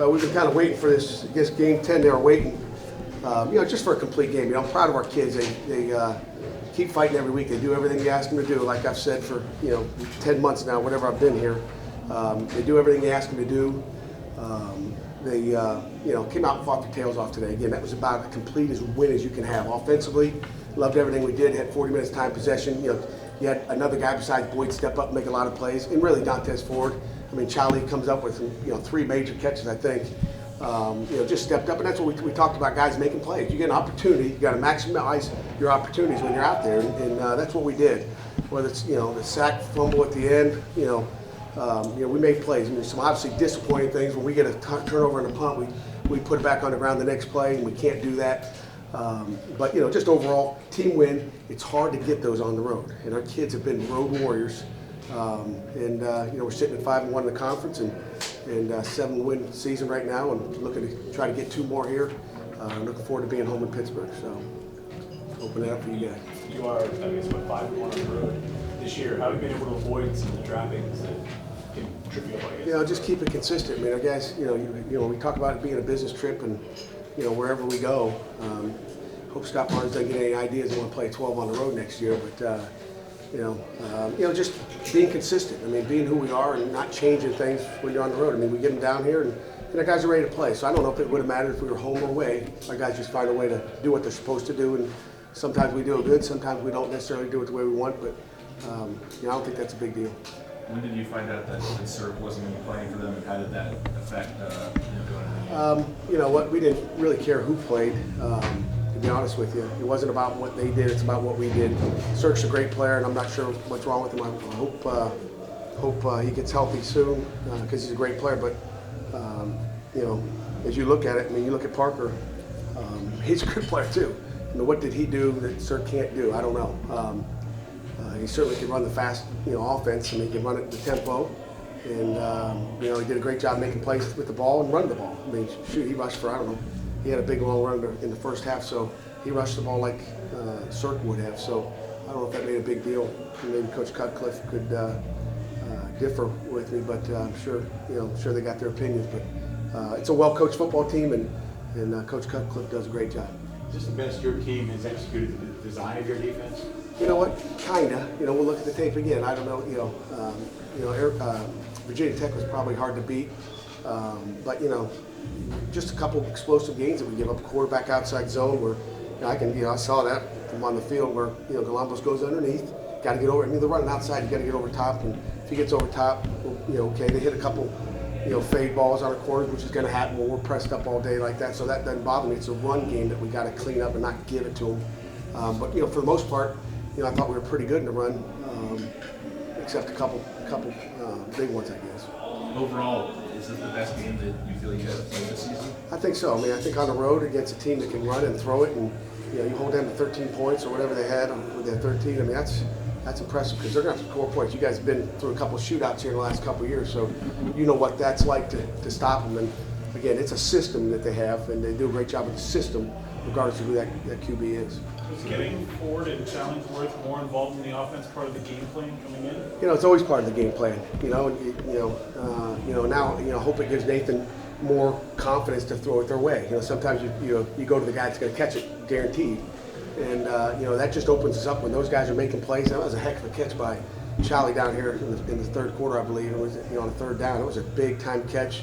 we've been kind of waiting for this. I guess game 10, they were waiting, just for a complete game. I'm proud of our kids. They keep fighting every week. They do everything you ask them to do. Like I've said for 10 months now, whatever I've been here, they do everything you ask them to do. They came out and fought their tails off today. Again, that was about as complete as a win as you can have. Offensively, loved everything we did. Had 40 minutes time possession. You had another guy besides Boyd step up and make a lot of plays, and really Dantes Ford. I mean, Charlie comes up with 3 major catches, I think. Just stepped up, and that's what we talked about, guys making plays. You get an opportunity, you got to maximize your opportunities when you're out there, and that's what we did. Whether it's the sack, fumble at the end, we made plays. I mean, some obviously disappointing things when we get a turnover and a punt, we put it back on the ground the next play, and we can't do that. But just overall team win. It's hard to get those on the road, and our kids have been road warriors. We're sitting at 5-1 in the conference and 7-win season right now, and looking to try to get 2 more here. Looking forward to being home in Pittsburgh. So open it up for you guys. You are, 5-1 on the road this year. How have you been able to avoid some of the droppings that can trip you up, I guess? Just keep it consistent. I mean, our guys, we talk about it being a business trip, and wherever we go. Hope Scott Barnes doesn't get any ideas they want to play 12 on the road next year, but. Just being consistent. I mean, being who we are and not changing things when you're on the road. I mean, we get them down here, and our guys are ready to play. So I don't know if it would have mattered if we were home or away. Our guys just find a way to do what they're supposed to do, and sometimes we do it good, sometimes we don't necessarily do it the way we want. But I don't think that's a big deal. When did you find out that Sirk wasn't going to be playing for them, and how did that affect going into We didn't really care who played. To be honest with you, it wasn't about what they did, it's about what we did. Sirk's a great player, and I'm not sure what's wrong with him. I hope he gets healthy soon, because he's a great player. But as you look at it, I mean, you look at Parker, he's a good player too. What did he do that Sirk can't do? I don't know. He certainly can run the fast offense. I mean, he can run it at the tempo, and he did a great job making plays with the ball and running the ball. I mean, shoot, he rushed for, I don't know, he had a big long run in the first half, so he rushed the ball like Sirk would have. So I don't know if that made a big deal. Maybe Coach Cutcliffe could differ with me, but I'm sure they got their opinions. But it's a well-coached football team, and Coach Cutcliffe does a great job. Is this the best your team has executed the design of your defense? You know what? Kinda. We'll look at the tape again. I don't know. Virginia Tech was probably hard to beat, but just a couple explosive games that we give up. A quarterback outside zone where I saw that from on the field where Galambos goes underneath. Got to get over. I mean, they're running outside. You got to get over top, and if he gets over top, okay. They hit a couple, fade balls on our corners, which is going to happen when we're pressed up all day like that. So that doesn't bother me. It's a run game that we got to clean up and not give it to them. But for the most part, I thought we were pretty good in the run, except a couple big ones, I guess. Overall, is this the best game that you feel you guys have played this season? I think so. I mean, I think on the road against a team that can run and throw it, and you hold them to 13 points or whatever they had with their 13. I mean, that's impressive because they're going to have to score points. You guys have been through a couple of shootouts here in the last couple of years, so you know what that's like to stop them. And again, it's a system that they have, and they do a great job with the system, regardless of who that QB is. Was getting Ford and Challingsworth more involved in the offense part of the game plan coming in? It's always part of the game plan. Now hope it gives Nathan more confidence to throw it their way. Sometimes you go to the guy that's going to catch it, guaranteed, and that just opens us up when those guys are making plays. That was a heck of a catch by Charlie down here in the third quarter, I believe. It was on a third down. It was a big time catch,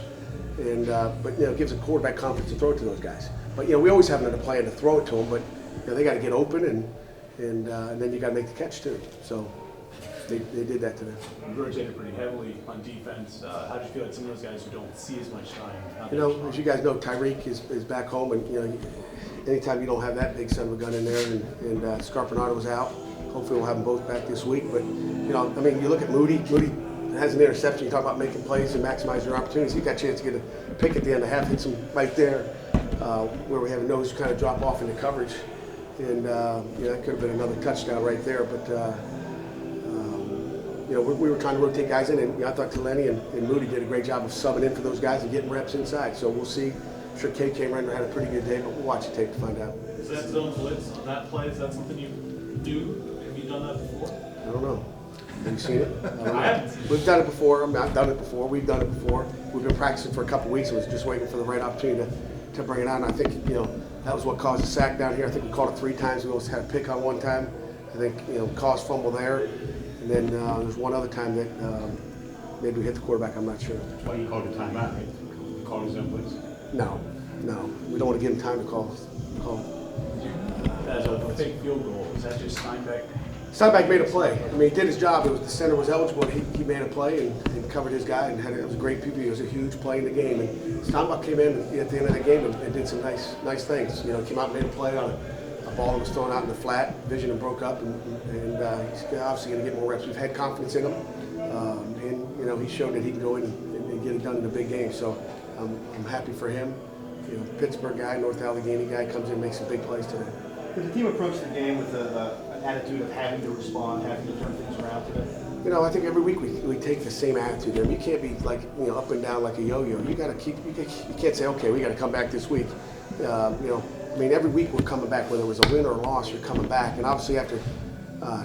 and but it gives a quarterback confidence to throw it to those guys. But we always have another plan to throw it to them, but they got to get open, and then you got to make the catch too. So they did that today. You rotated pretty heavily on defense. How do you feel like some of those guys who don't see as much time? As you guys know, Tyreek is back home, and anytime you don't have that big son of a gun in there, and Scarpinato was out. Hopefully we'll have them both back this week. But you look at Moody. Moody has an interception. You talk about making plays and maximizing your opportunities. He got a chance to get a pick at the end of the half, hits him right there, where we have a nose kind of drop off into coverage. And that could have been another touchdown right there. But we were trying to rotate guys in, and I thought Taleni and Moody did a great job of subbing in for those guys and getting reps inside. So we'll see. I'm sure KK Render had a pretty good day, but we'll watch the tape to find out. Is that zone blitz on that play? Is that something you do? Have you done that before? I don't know. Have you seen it? I haven't seen it. We've done it before. I mean, I've done it before. We've done it before. We've been practicing for a couple weeks. and was just waiting for the right opportunity to bring it out. And I think, that was what caused the sack down here. I think we called it 3 times. We almost had a pick on one time. I think, caused fumble there. And then there's one other time that maybe we hit the quarterback. I'm not sure. That's why you called a timeout, right? You called his own plays. No. We don't want to give him time to call. As a fake field goal, is that just Steinbeck? Steinbeck made a play. I mean, he did his job. The center was eligible. He made a play and covered his guy and it was a great PB. It was a huge play in the game. And Steinbeck came in at the end of the game and did some nice things. Came out and made a play on a ball that was thrown out in the flat. Vision and broke up, and he's obviously going to get more reps. We've had confidence in him, and he showed that he can go in and get it done in a big game. So I'm happy for him. Pittsburgh guy, North Allegheny guy comes in and makes some big plays today. Did the team approach the game with an attitude of having to respond, having to turn things around today? I think every week we take the same attitude. You can't be like, up and down like a yo-yo. You got to you can't say, okay, we got to come back this week. Every week we're coming back, whether it was a win or a loss, you're coming back. And obviously after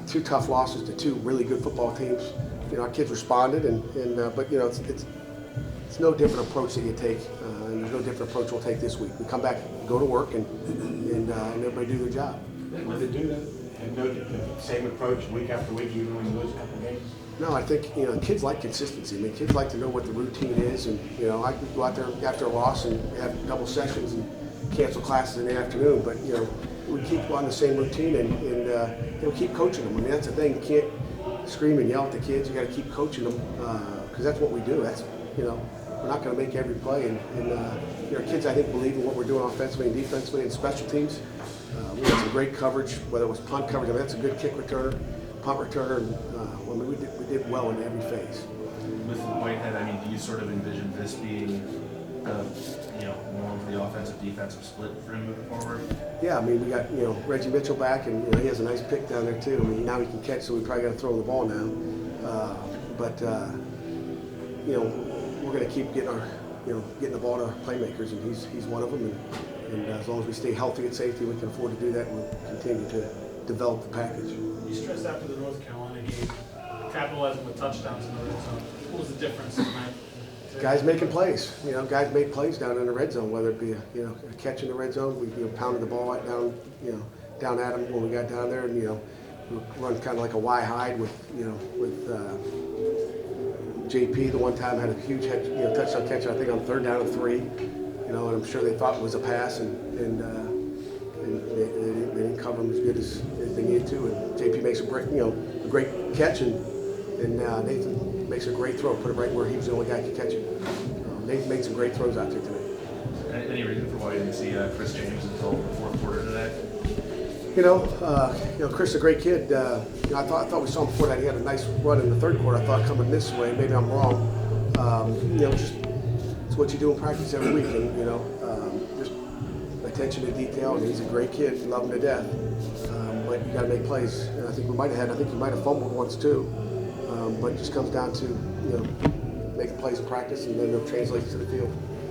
2 tough losses to 2 really good football teams, our kids responded. But it's no different approach that you take, and there's no different approach we'll take this week. We come back, go to work, and everybody do their job. Would they do that? And no, the same approach week after week, even when you lose a couple games? No, I think, kids like consistency. Kids like to know what the routine is, and, I could go out there after a loss and have double sessions and cancel classes in the afternoon, but, we keep on the same routine and keep coaching them. That's the thing. You can't scream and yell at the kids. You got to keep coaching them, because that's what we do. That's, we're not going to make every play, and our kids, I think, believe in what we're doing offensively and defensively and special teams. We had some great coverage, whether it was punt coverage. That's a good kick returner, punt returner. And, we did well in every phase. With Whitehead, do you sort of envision this being more of the offensive defensive split for him moving forward? Yeah, we got Reggie Mitchell back, and he has a nice pick down there too. Now he can catch, so we probably got to throw the ball now. We're going to keep getting the ball to our playmakers, and he's one of them. And as long as we stay healthy at safety, we can afford to do that, and we'll continue to develop the package. You stressed after the North Carolina game, capitalizing with touchdowns in the red zone. What was the difference tonight? Guys making plays. Guys made plays down in the red zone, whether it be a catch in the red zone. We pounded the ball right down, down at them when we got down there, and we run kind of like a Y hide with JP. The one time had a huge touchdown catch, I think on 3rd down and 3. And I'm sure they thought it was a pass, and they didn't cover him as good as they needed to. And JP makes a great catch, and Nathan makes a great throw, put it right where he was the only guy who could catch it. Nathan made some great throws out there tonight. Any reason for why you didn't see Chris James until the 4th quarter today? Chris is a great kid. I thought we saw him before that. He had a nice run in the 3rd quarter. I thought coming this way. Maybe I'm wrong. Just it's what you do in practice every week, and just attention to detail. And he's a great kid, love him to death. But you got to make plays. And I think he might have fumbled once too. But it just comes down to making plays in practice, and then they'll translate to the field.